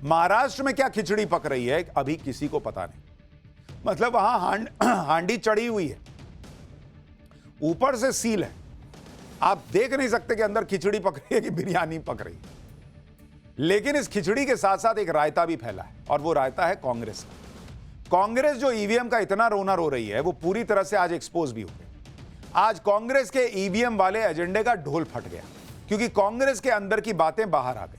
महाराष्ट्र में क्या खिचड़ी पक रही है अभी किसी को पता नहीं। मतलब वहां हांडी चढ़ी हुई है, ऊपर से सील है, आप देख नहीं सकते कि अंदर खिचड़ी पक रही है कि बिरयानी पक रही है। लेकिन इस खिचड़ी के साथ साथ एक रायता भी फैला है, और वो रायता है कांग्रेस का। कांग्रेस जो ईवीएम का इतना रोना रो रही है, वो पूरी तरह से आज एक्सपोज भी हो गई। आज कांग्रेस के ईवीएम वाले एजेंडे का ढोल फट गया, क्योंकि कांग्रेस के अंदर की बातें बाहर आ गई।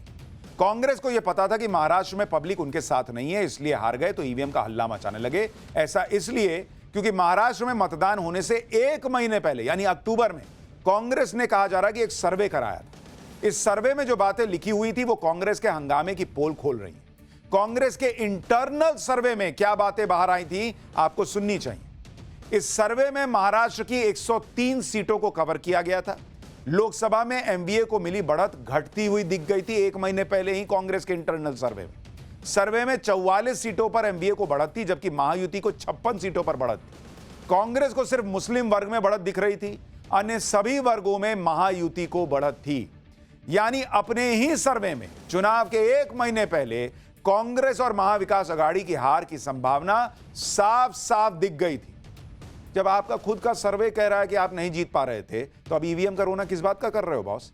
कांग्रेस को यह पता था कि महाराष्ट्र में पब्लिक उनके साथ नहीं है, इसलिए हार गए, तो ईवीएम का हल्ला मचाने लगे। ऐसा इसलिए क्योंकि महाराष्ट्र में मतदान होने से 1 महीने पहले यानी अक्टूबर में कांग्रेस ने कहा जा रहा है कि एक सर्वे कराया था। इस सर्वे में जो बातें लिखी हुई थी वो कांग्रेस के हंगामे की पोल खोल रही है। कांग्रेस के इंटरनल सर्वे में क्या बातें बाहर आई थी आपको सुननी चाहिए। इस सर्वे में महाराष्ट्र की 103 सीटों को कवर किया गया था। लोकसभा में एमवीए को मिली बढ़त घटती हुई दिख गई थी 1 महीने पहले ही कांग्रेस के इंटरनल सर्वे में 44 सीटों पर एमवीए को बढ़त थी, जबकि महायुति को 56 सीटों पर बढ़त थी। कांग्रेस को सिर्फ मुस्लिम वर्ग में बढ़त दिख रही थी, अन्य सभी वर्गों में महायुति को बढ़त थी। यानी अपने ही सर्वे में चुनाव के 1 महीने पहले कांग्रेस और महाविकास अघाड़ी की हार की संभावना साफ साफ दिख गई थी। जब आपका खुद का सर्वे कह रहा है कि आप नहीं जीत पा रहे थे, तो अब ईवीएम का रोना किस बात का कर रहे हो बॉस?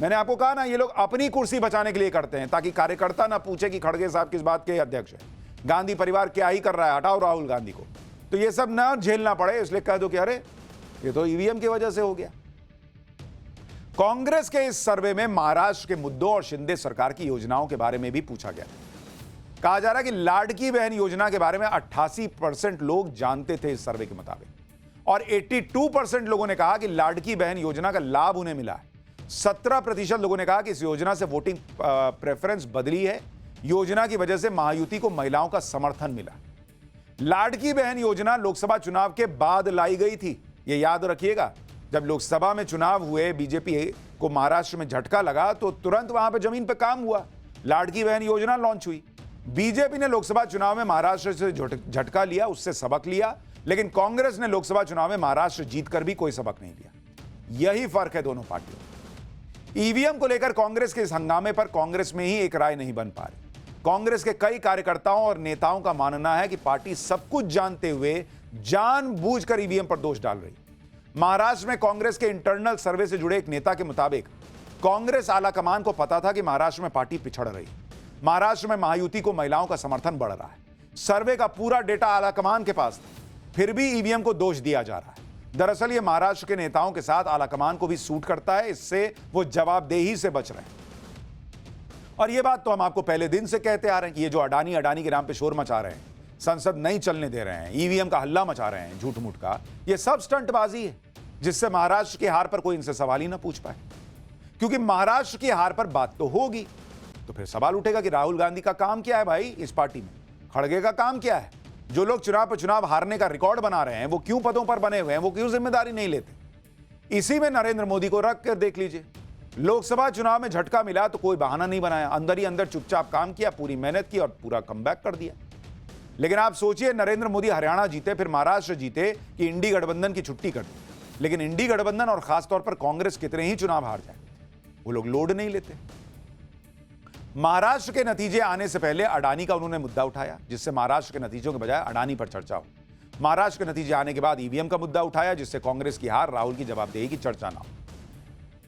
मैंने आपको कहा ना, ये लोग अपनी कुर्सी बचाने के लिए करते हैं, ताकि कार्यकर्ता ना पूछे कि खड़गे साहब किस बात के अध्यक्ष है, गांधी परिवार क्या ही कर रहा है, हटाओ राहुल गांधी को। तो ये सब ना झेलना पड़े, इसलिए कह दो कि अरे ये तो ईवीएम की वजह से हो गया। कांग्रेस के इस सर्वे में महाराष्ट्र के मुद्दों और शिंदे सरकार की योजनाओं के बारे में भी पूछा गया। कहा जा रहा है कि लाडकी बहन योजना के बारे में 88% लोग जानते थे इस सर्वे के मुताबिक, और 82% लोगों ने कहा कि लाडकी बहन योजना का लाभ उन्हें मिला है। 17% लोगों ने कहा कि इस योजना से वोटिंग प्रेफरेंस बदली है, योजना की वजह से महायुति को महिलाओं का समर्थन मिला। लाडकी बहन योजना लोकसभा चुनाव के बाद लाई गई थी, यह याद रखिएगा। जब लोकसभा में चुनाव हुए, बीजेपी को महाराष्ट्र में झटका लगा, तो तुरंत वहां पर जमीन पर काम हुआ, लाडकी बहन योजना लॉन्च हुई। बीजेपी ने लोकसभा चुनाव में महाराष्ट्र से झटका लिया, उससे सबक लिया, लेकिन कांग्रेस ने लोकसभा चुनाव में महाराष्ट्र जीतकर भी कोई सबक नहीं लिया। यही फर्क है दोनों पार्टियों। ईवीएम को लेकर कांग्रेस के इस हंगामे पर कांग्रेस में ही एक राय नहीं बन पा रही। कांग्रेस के कई कार्यकर्ताओं और नेताओं का मानना है कि पार्टी सब कुछ जानते हुए जानबूझकर ईवीएम पर दोष डाल रही। महाराष्ट्र में कांग्रेस के इंटरनल सर्वे से जुड़े एक नेता के मुताबिक कांग्रेस आलाकमान को पता था कि महाराष्ट्र में पार्टी पिछड़ रही, महाराष्ट्र में महायुति को महिलाओं का समर्थन बढ़ रहा है। सर्वे का पूरा डेटा आलाकमान के पास था, फिर भी ईवीएम को दोष दिया जा रहा है। दरअसल ये महाराष्ट्र के नेताओं के साथ आलाकमान को भी सूट करता है, इससे वो जवाबदेही से बच रहे हैं। और ये बात तो हम आपको पहले दिन से कहते आ रहे हैं कि ये जो अडानी के नाम पे शोर मचा रहे हैं, संसद नहीं चलने दे रहे हैं, ईवीएम का हल्ला मचा रहे हैं झूठ मूठ का, ये सब स्टंटबाजी है, जिससे महाराष्ट्र की हार पर कोई इनसे सवाल ही ना पूछ पाए। क्योंकि महाराष्ट्र की हार पर बात तो होगी, तो फिर सवाल उठेगा कि राहुल गांधी का काम क्या है भाई इस पार्टी में, खड़गे का काम क्या है? जो लोग चुनाव पर चुनाव हारने का रिकॉर्ड बना रहे हैं, वो क्यों पदों पर बने हुए हैं, वो क्यों जिम्मेदारी नहीं लेते? इसी में नरेंद्र मोदी को रख कर देख लीजिए। लोकसभा चुनाव में झटका मिला तो कोई बहाना नहीं बनाया, अंदर ही अंदर चुपचाप काम किया, पूरी मेहनत की और पूरा कमबैक कर दिया। लेकिन आप सोचिए, नरेंद्र मोदी हरियाणा जीते, फिर महाराष्ट्र जीते कि इंडी गठबंधन की छुट्टी कर दी। लेकिन इंडी गठबंधन और खासतौर पर कांग्रेस कितने ही चुनाव हार जाए, वो लोग लोड नहीं लेते। महाराष्ट्र के नतीजे आने से पहले अडानी का उन्होंने मुद्दा उठाया, जिससे महाराष्ट्र के नतीजों के बजाय अडानी पर चर्चा हो। महाराष्ट्र के नतीजे आने के बाद ईवीएम का मुद्दा उठाया, जिससे कांग्रेस की हार, राहुल की जवाबदेही की चर्चा ना हो।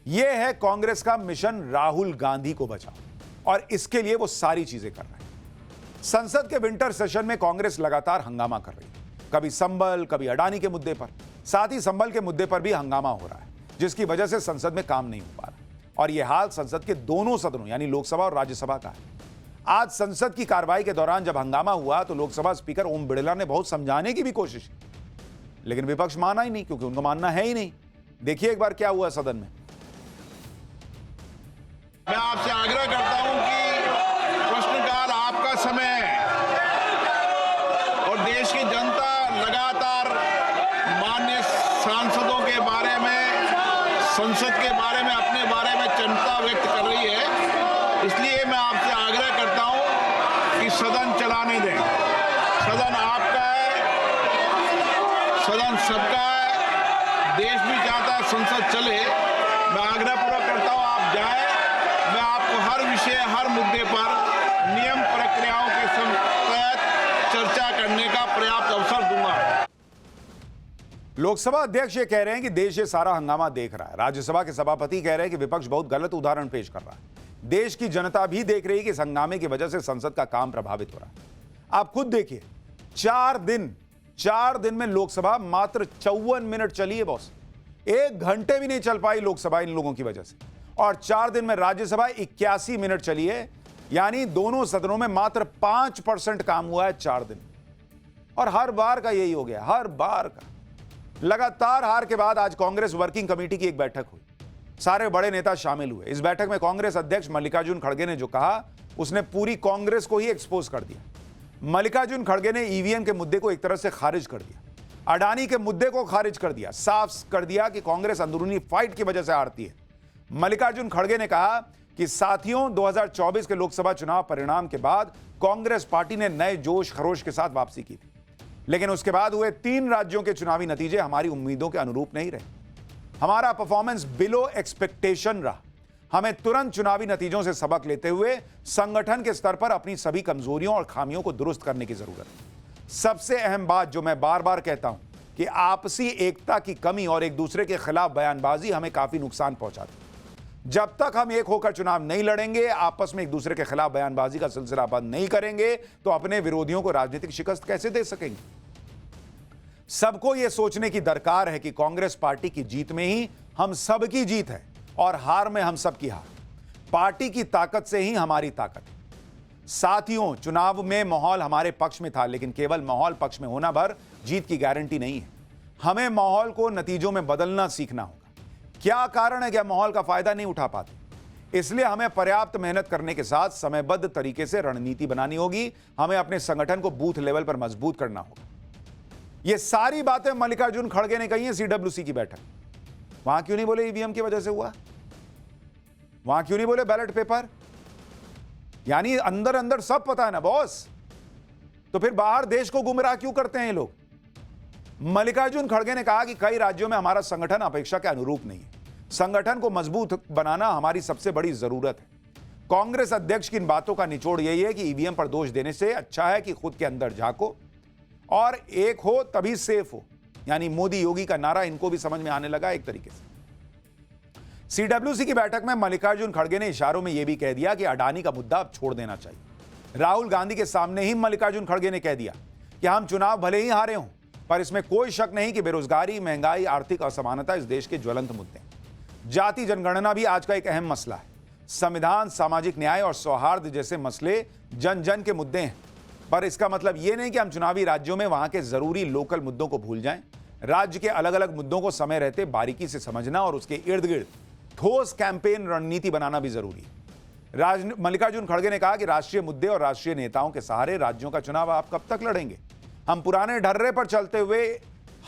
यह है कांग्रेस का मिशन, राहुल गांधी को बचाओ, और इसके लिए वो सारी चीजें कर रहे हैं। संसद के विंटर सेशन में कांग्रेस लगातार हंगामा कर रही है, कभी संबल, कभी अडानी के मुद्दे पर, साथ ही संबल के मुद्दे पर भी हंगामा हो रहा है, जिसकी वजह से संसद में काम नहीं हो पा रहा। और यह हाल संसद के दोनों सदनों यानी लोकसभा और राज्यसभा का है। आज संसद की कार्रवाई के दौरान जब हंगामा हुआ, तो लोकसभा स्पीकर ओम बिड़ला ने बहुत समझाने की भी कोशिश की, लेकिन विपक्ष माना ही नहीं, क्योंकि उनको मानना है ही नहीं। देखिए एक बार क्या हुआ सदन में। मैं आपसे आग्रह करता हूं कि प्रश्नकाल आपका समय है, और देश की जनता लगातार माननीय सांसदों के बारे में, संसद के बारे में, अपने बारे में चिंता व्यक्त कर रही है। इसलिए मैं आपसे आग्रह करता हूं कि सदन चलाने दें। सदन आपका है, सदन सबका है, देश भी चाहता है संसद चले। मैं आग्रहपूर्वक करता हूं आप जाएं, मैं आपको हर विषय, हर मुद्दे पर लोकसभा अध्यक्ष ये कह रहे हैं कि देश ये सारा हंगामा देख रहा है। राज्यसभा के सभापति कह रहे हैं कि विपक्ष बहुत गलत उदाहरण पेश कर रहा है। देश की जनता भी देख रही है कि इस हंगामे की वजह से संसद का काम प्रभावित हो रहा है। आप खुद देखिए, 4 दिन में लोकसभा मात्र 54 मिनट चली है बॉस। 1 घंटे भी नहीं चल पाई लोकसभा इन लोगों की वजह से। और 4 दिन में राज्यसभा 81 मिनट चली है, यानी दोनों सदनों में मात्र 5% काम हुआ है 4 दिन। और हर बार का यही हो गया, हर बार का। लगातार हार के बाद आज कांग्रेस वर्किंग कमेटी की एक बैठक हुई। सारे बड़े नेता शामिल हुए। इस बैठक में कांग्रेस अध्यक्ष मल्लिकार्जुन खड़गे ने जो कहा, उसने पूरी कांग्रेस को ही एक्सपोज कर दिया। मल्लिकार्जुन खड़गे ने ईवीएम के मुद्दे को एक तरह से खारिज कर दिया, अडानी के मुद्दे को खारिज कर दिया, साफ कर दिया कि कांग्रेस अंदरूनी फाइट की वजह से हारती है। मल्लिकार्जुन खड़गे ने कहा कि साथियों, 2024 के लोकसभा चुनाव परिणाम के बाद कांग्रेस पार्टी ने नए जोश खरोश के साथ वापसी की थी, लेकिन उसके बाद हुए 3 राज्यों के चुनावी नतीजे हमारी उम्मीदों के अनुरूप नहीं रहे। हमारा परफॉर्मेंस बिलो एक्सपेक्टेशन रहा। हमें तुरंत चुनावी नतीजों से सबक लेते हुए संगठन के स्तर पर अपनी सभी कमजोरियों और खामियों को दुरुस्त करने की जरूरत है। सबसे अहम बात जो मैं बार बार कहता हूं कि आपसी एकता की कमी और एक दूसरे के खिलाफ बयानबाजी हमें काफी नुकसान पहुंचाती है। जब तक हम एक होकर चुनाव नहीं लड़ेंगे, आपस में एक दूसरे के खिलाफ बयानबाजी का सिलसिला बंद नहीं करेंगे, तो अपने विरोधियों को राजनीतिक शिकस्त कैसे दे सकेंगे। सबको यह सोचने की दरकार है कि कांग्रेस पार्टी की जीत में ही हम सब की जीत है और हार में हम सब की हार। पार्टी की ताकत से ही हमारी ताकत है। साथियों, चुनाव में माहौल हमारे पक्ष में था, लेकिन केवल माहौल पक्ष में होना भर जीत की गारंटी नहीं है। हमें माहौल को नतीजों में बदलना सीखना होगा। क्या कारण है कि हम माहौल का फायदा नहीं उठा पाते? इसलिए हमें पर्याप्त मेहनत करने के साथ समयबद्ध तरीके से रणनीति बनानी होगी। हमें अपने संगठन को बूथ लेवल पर मजबूत करना होगा। ये सारी बातें मल्लिकार्जुन खड़गे ने कही हैं सीडब्ल्यूसी की बैठक। वहां क्यों नहीं बोले ईवीएम की वजह से हुआ? वहां क्यों नहीं बोले बैलेट पेपर? यानी अंदर अंदर सब पता है ना बॉस, तो फिर बाहर देश को गुमराह क्यों करते हैं ये लोग? मल्लिकार्जुन खड़गे ने कहा कि कई राज्यों में हमारा संगठन अपेक्षा के अनुरूप नहीं है। संगठन को मजबूत बनाना हमारी सबसे बड़ी जरूरत है। कांग्रेस अध्यक्ष की इन बातों का निचोड़ यही है कि ईवीएम पर दोष देने से अच्छा है कि खुद के अंदर झांको और एक हो तभी सेफ हो। यानी मोदी योगी का नारा इनको भी समझ में आने लगा एक तरीके से। सीडब्ल्यूसी की बैठक में मल्लिकार्जुन खड़गे ने इशारों में यह भी कह दिया कि अडानी का मुद्दा अब छोड़ देना चाहिए। राहुल गांधी के सामने ही मल्लिकार्जुन खड़गे ने कह दिया कि हम चुनाव भले ही हारे हों, पर इसमें कोई शक नहीं कि बेरोजगारी, महंगाई, आर्थिक असमानता इस देश के ज्वलंत मुद्दे हैं। जाति जनगणना भी आज का एक अहम मसला है। संविधान, सामाजिक न्याय और सौहार्द जैसे मसले जन जन के मुद्दे हैं। पर इसका मतलब यह नहीं कि हम चुनावी राज्यों में वहां के जरूरी लोकल मुद्दों को भूल जाएं। राज्य के अलग अलग मुद्दों को समय रहते बारीकी से समझना और उसके इर्द गिर्द ठोस कैंपेन रणनीति बनाना भी जरूरी है। मल्लिकार्जुन खड़गे ने कहा कि राष्ट्रीय मुद्दे और राष्ट्रीय नेताओं के सहारे राज्यों का चुनाव आप कब तक लड़ेंगे? हम पुराने ढर्रे पर चलते हुए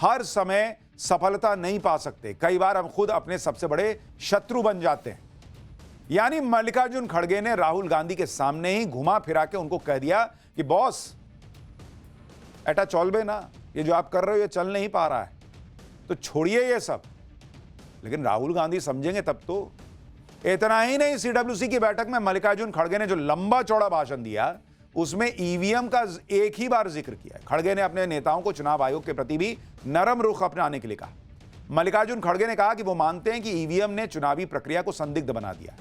हर समय सफलता नहीं पा सकते। कई बार हम खुद अपने सबसे बड़े शत्रु बन जाते हैं। यानी मल्लिकार्जुन खड़गे ने राहुल गांधी के सामने ही घुमा फिरा के उनको कह दिया कि बॉस एटा चलबे ना, ये जो आप कर रहे हो ये चल नहीं पा रहा है, तो छोड़िए ये सब। लेकिन राहुल गांधी समझेंगे तब तो। इतना ही नहीं, सीडब्ल्यूसी की बैठक में मल्लिकार्जुन खड़गे ने जो लंबा चौड़ा भाषण दिया उसमें ईवीएम का एक ही बार जिक्र किया। खड़गे ने अपने नेताओं को चुनाव आयोग के प्रति भी नरम रुख अपनाने के लिए कहा। मल्लिकार्जुन खड़गे ने कहा कि वो मानते हैं कि ईवीएम ने चुनावी प्रक्रिया को संदिग्ध बना दिया।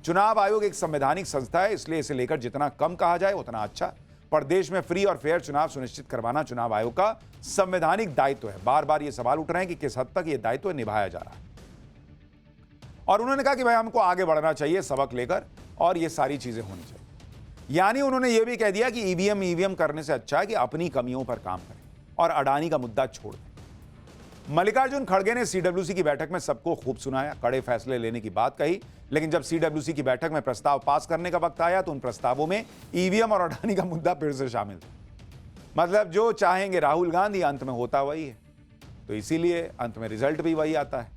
चुनाव आयोग एक संवैधानिक संस्था है, इसलिए इसे लेकर जितना कम कहा जाए उतना अच्छा। पर देश में फ्री और फेयर चुनाव सुनिश्चित करवाना चुनाव आयोग का संवैधानिक दायित्व है। बार बार ये सवाल उठ रहे हैं कि किस हद तक ये दायित्व निभाया जा रहा है। और उन्होंने कहा कि भाई हमको आगे बढ़ना चाहिए सबक लेकर और ये सारी चीजें होनी चाहिए। यानी उन्होंने ये भी कह दिया कि ईवीएम करने से अच्छा है कि अपनी कमियों पर काम करें और अडानी का मुद्दा छोड़ दें। मल्लिकार्जुन खड़गे ने सीडब्ल्यूसी की बैठक में सबको खूब सुनाया, कड़े फैसले लेने की बात कही। लेकिन जब सीडब्ल्यूसी की बैठक में प्रस्ताव पास करने का वक्त आया तो उन प्रस्तावों में ईवीएम और अडानी का मुद्दा फिर से शामिल था। मतलब जो चाहेंगे राहुल गांधी, अंत में होता वही है। तो इसीलिए अंत में रिजल्ट भी वही आता है।